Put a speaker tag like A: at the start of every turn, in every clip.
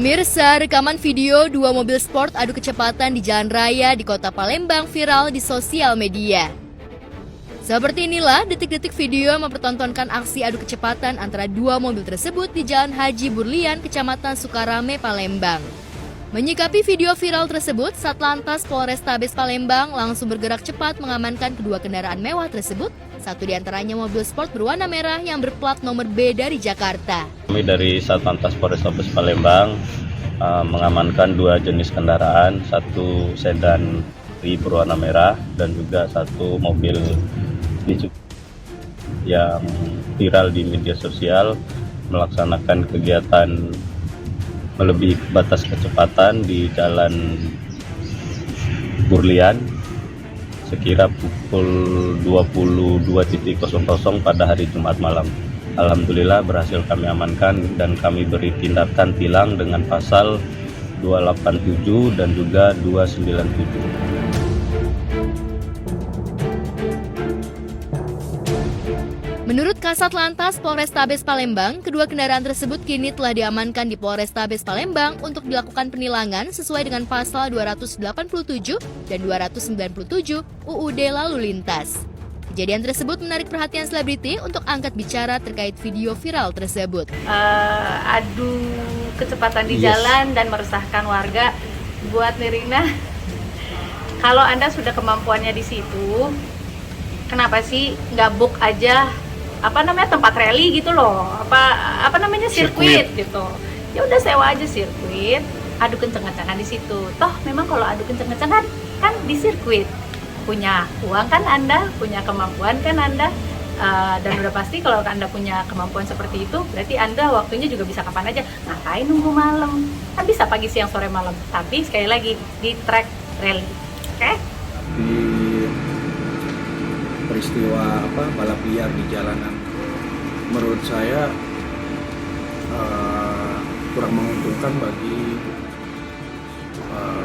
A: Pemirsa, rekaman video dua mobil sport adu kecepatan di jalan raya di kota Palembang viral di sosial media. Seperti inilah detik-detik video mempertontonkan aksi adu kecepatan antara dua mobil tersebut di Jalan Haji Burlian, Kecamatan Sukarame, Palembang. Menyikapi video viral tersebut, Satlantas Polrestabes Palembang langsung bergerak cepat mengamankan kedua kendaraan mewah tersebut. Satu di antaranya mobil sport berwarna merah yang berplat nomor B dari Jakarta.
B: Kami dari Satlantas Polrestabes Palembang mengamankan dua jenis kendaraan, satu sedan berwarna merah dan juga satu mobil yang viral di media sosial melaksanakan kegiatan melebihi batas kecepatan di Jalan Burlian sekira pukul 22.00 pada hari Jumat malam. Alhamdulillah berhasil kami amankan dan kami beri tindakan tilang dengan pasal 287 dan juga 297.
A: Menurut Kasat Lantas Polrestabes Palembang, kedua kendaraan tersebut kini telah diamankan di Polrestabes Palembang untuk dilakukan penilangan sesuai dengan pasal 287 dan 297 UUD Lalu Lintas. Kejadian tersebut menarik perhatian selebriti untuk angkat bicara terkait video viral tersebut.
C: Adu kecepatan di jalan dan meresahkan warga. Buat Nirina, kalau Anda sudah kemampuannya di situ, kenapa sih nggak book aja tempat rally gitu loh, sirkuit gitu. Ya udah sewa aja sirkuit, adu kenceng-kencengan di situ. Toh memang kalau adu kenceng-kencengan kan di sirkuit, punya uang kan Anda, punya kemampuan kan Anda, dan udah pasti kalau Anda punya kemampuan seperti itu, berarti Anda waktunya juga bisa kapan aja. Ngapain nunggu malam? Kan bisa pagi, siang, sore, malam. Tapi sekali lagi di track rally, oke?
D: Peristiwa balap liar di jalanan menurut saya kurang menguntungkan bagi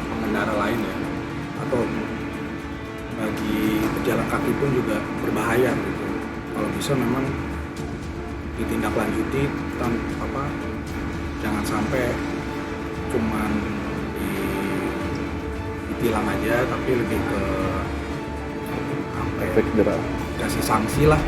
D: pengendara lain ya, atau bagi pejalan kaki pun juga berbahaya gitu. Kalau bisa memang ditindaklanjuti jangan sampai cuman ditilang aja, tapi lebih ke efek jerah, kasih sanksi lah.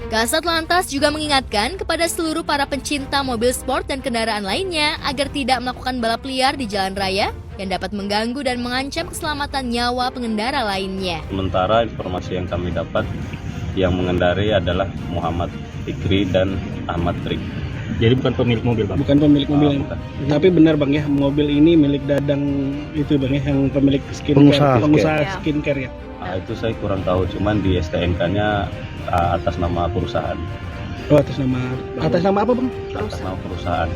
A: Kasat Lantas juga mengingatkan kepada seluruh para pencinta mobil sport dan kendaraan lainnya agar tidak melakukan balap liar di jalan raya yang dapat mengganggu dan mengancam keselamatan nyawa pengendara lainnya.
B: Sementara informasi yang kami dapat, yang mengendari adalah Muhammad Fikri dan Ahmad Trik.
E: Jadi bukan pemilik mobil, Bang? Bukan pemilik mobil. Tapi benar, Bang, ya, mobil ini milik Dadang itu, Bang, ya, yang pemilik skincare, pengusaha skincare ya.
B: Itu saya kurang tahu, cuman di STNK-nya atas nama perusahaan.
E: Oh, atas nama apa, Bang?
B: Atas nama perusahaan.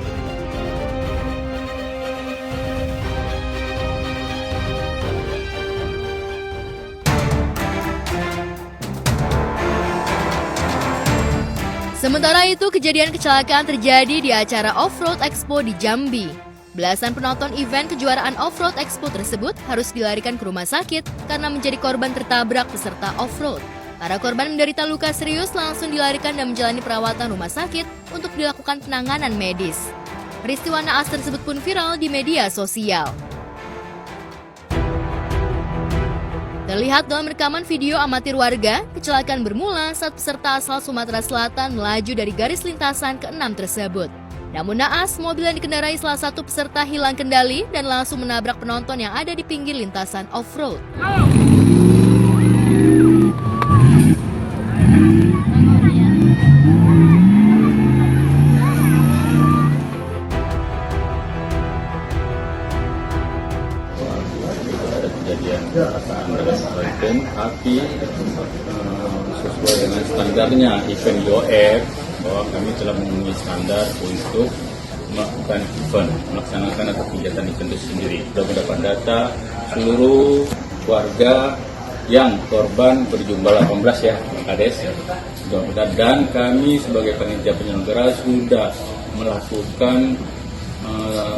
A: Sementara itu, kejadian kecelakaan terjadi di acara Off-Road Expo di Jambi. Belasan penonton event kejuaraan Off-Road Expo tersebut harus dilarikan ke rumah sakit karena menjadi korban tertabrak peserta off-road. Para korban menderita luka serius langsung dilarikan dan menjalani perawatan rumah sakit untuk dilakukan penanganan medis. Peristiwa naas tersebut pun viral di media sosial. Terlihat dalam rekaman video amatir warga, kecelakaan bermula saat peserta asal Sumatera Selatan melaju dari garis lintasan ke-6 tersebut. Namun naas, mobil yang dikendarai salah satu peserta hilang kendali dan langsung menabrak penonton yang ada di pinggir lintasan off-road.
F: Tapi sesuai dengan standarnya event IOF, bahwa kami telah memenuhi standar untuk melakukan melaksanakan atau kegiatan event itu sendiri. Sudah mendapat data seluruh warga yang korban berjumlah 18 ya, Kades. Dan kami sebagai panitia penyelenggara sudah melakukan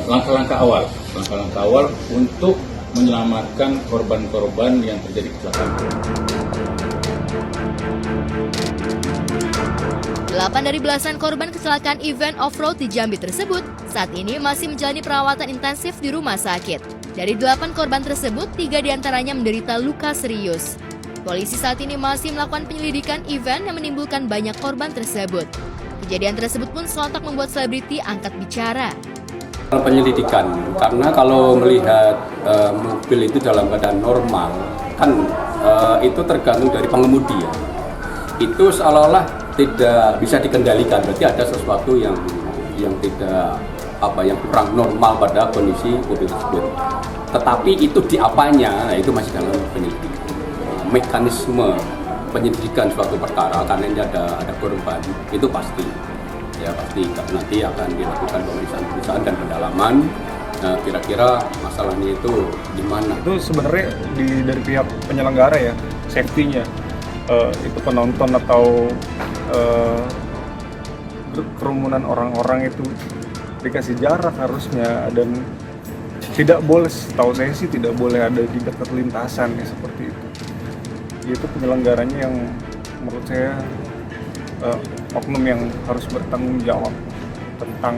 F: langkah-langkah awal untuk menyelamatkan korban-korban yang terjadi kecelakaan.
A: 8 dari belasan korban kecelakaan event off-road di Jambi tersebut saat ini masih menjalani perawatan intensif di rumah sakit. Dari 8 korban tersebut, 3 diantaranya menderita luka serius. Polisi saat ini masih melakukan penyelidikan event yang menimbulkan banyak korban tersebut. Kejadian tersebut pun sontak membuat selebriti angkat bicara.
G: Penyelidikan, karena kalau melihat mobil itu dalam keadaan normal, kan itu tergantung dari pengemudi ya. Itu seolah-olah tidak bisa dikendalikan, berarti ada sesuatu yang tidak yang kurang normal pada kondisi mobil tersebut. Tetapi itu di apanya, itu masih dalam penyelidikan. Mekanisme penyelidikan suatu perkara karena ini ada korban itu pasti nanti akan dilakukan pemeriksaan dan pendalaman. Nah, kira-kira masalahnya itu di mana?
H: Itu sebenarnya dari pihak penyelenggara ya, safety-nya itu penonton atau kerumunan orang-orang itu dikasih jarak harusnya, dan tidak boleh, setahu saya sih tidak boleh ada di dekat lintasan ya, seperti itu. Itu penyelenggaranya yang menurut saya oknum yang harus bertanggung jawab tentang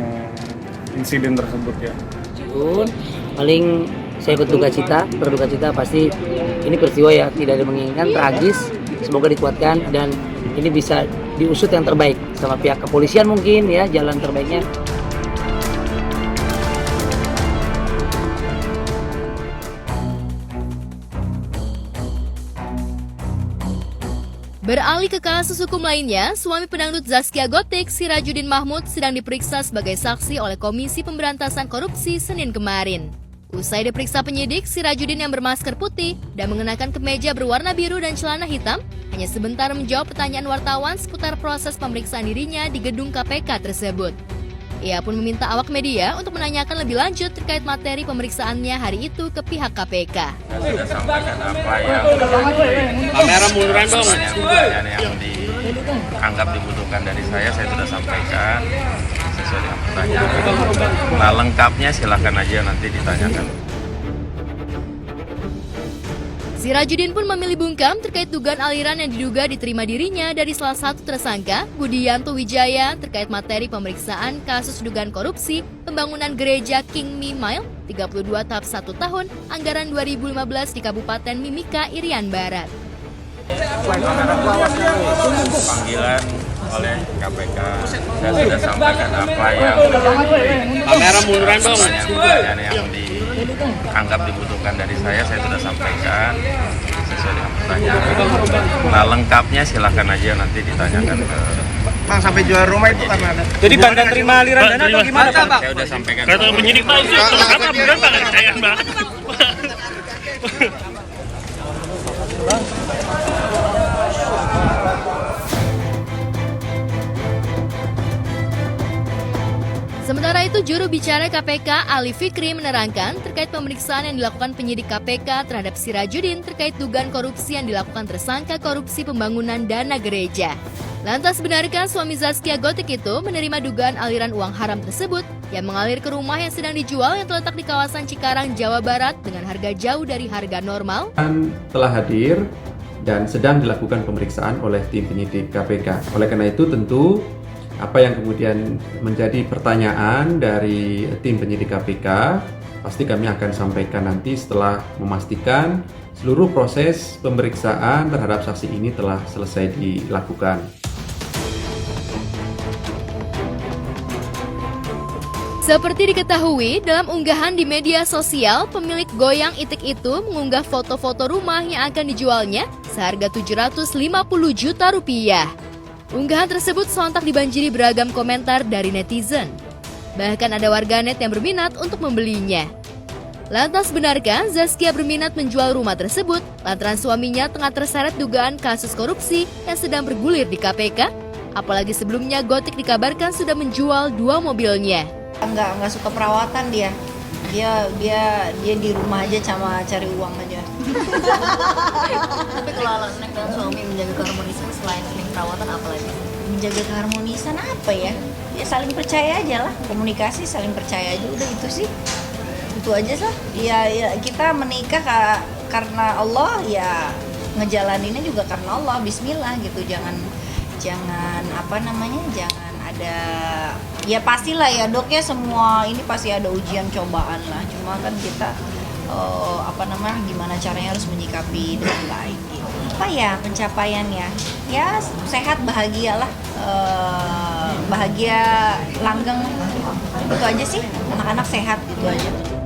H: insiden tersebut ya.
I: Paling saya berduka cita pasti ini peristiwa ya tidak ada menginginkan, tragis. Semoga dikuatkan dan ini bisa diusut yang terbaik sama pihak kepolisian, mungkin ya jalan terbaiknya.
A: Beralih ke kasus hukum lainnya, suami pedangdut Zaskia Gotik, Sirajuddin Mahmud, sedang diperiksa sebagai saksi oleh Komisi Pemberantasan Korupsi Senin kemarin. Usai diperiksa penyidik, Sirajuddin yang bermasker putih dan mengenakan kemeja berwarna biru dan celana hitam hanya sebentar menjawab pertanyaan wartawan seputar proses pemeriksaan dirinya di gedung KPK tersebut. Ia pun meminta awak media untuk menanyakan lebih lanjut terkait materi pemeriksaannya hari itu ke pihak KPK.
F: Saya sudah sampaikan apa yang
E: Kamera munduran dong.
F: yang dianggap dibutuhkan dari saya sudah sampaikan sesuai dengan pertanyaan. Nah, lengkapnya silakan aja nanti ditanyakan.
A: Sirajuddin pun memilih bungkam terkait dugaan aliran yang diduga diterima dirinya dari salah satu tersangka, Budianto Wijaya, terkait materi pemeriksaan kasus dugaan korupsi pembangunan gereja King Mile 32 tahap 1 tahun anggaran 2015 di Kabupaten Mimika, Irian Barat.
F: Panggilan oleh KPK, saya sudah sampaikan apa yang
E: Kamera munduran dong.
F: pertanyaan yang dianggap dibutuhkan dari saya sudah sampaikan sesuai dengan pertanyaan. Nah, lengkapnya silakan aja nanti ditanyakan ke
H: Bang, sampai jual rumah itu karena ada. Jadi Banda terima aliran dana atau gimana, Pak?
F: saya sudah sampaikan.
E: Kata penyidik Pak, itu lengkapnya beneran Pak, percayaan banget.
A: Sementara itu, juru bicara KPK Ali Fikri menerangkan terkait pemeriksaan yang dilakukan penyidik KPK terhadap Sirajuddin terkait dugaan korupsi yang dilakukan tersangka korupsi pembangunan dana gereja. Lantas, benarkah suami Zaskia Gotik itu menerima dugaan aliran uang haram tersebut yang mengalir ke rumah yang sedang dijual yang terletak di kawasan Cikarang, Jawa Barat dengan harga jauh dari harga normal?
J: Telah hadir dan sedang dilakukan pemeriksaan oleh tim penyidik KPK. Oleh karena itu tentu apa yang kemudian menjadi pertanyaan dari tim penyidik KPK pasti kami akan sampaikan nanti setelah memastikan seluruh proses pemeriksaan terhadap saksi ini telah selesai dilakukan.
A: Seperti diketahui, dalam unggahan di media sosial, pemilik Goyang Itik itu mengunggah foto-foto rumah yang akan dijualnya seharga 750 juta rupiah. Unggahan tersebut sontak dibanjiri beragam komentar dari netizen. Bahkan ada warganet yang berminat untuk membelinya. Lantas, benarkah Zaskia berminat menjual rumah tersebut lantaran suaminya tengah terseret dugaan kasus korupsi yang sedang bergulir di KPK? Apalagi sebelumnya Gotik dikabarkan sudah menjual 2 mobilnya.
K: Nggak suka perawatan dia di rumah aja sama cari uang aja.
L: Tapi kalau alasan dengan suami menjaga keharmonisan selain perawatan apa lagi?
K: Menjaga keharmonisan apa ya? Ya saling percaya aja lah, komunikasi saling percaya aja, udah itu sih. Itu aja lah. Ya kita menikah karena Allah, ya ngejalaninnya juga karena Allah, bismillah gitu. jangan jangan ada, ya pastilah ya dok ya, semua ini pasti ada ujian cobaan lah, cuma kan kita gimana caranya harus menyikapi dengan baik gitu. Apa ya pencapaiannya, ya sehat, bahagia lah, bahagia langgeng, itu aja sih, anak-anak sehat gitu aja.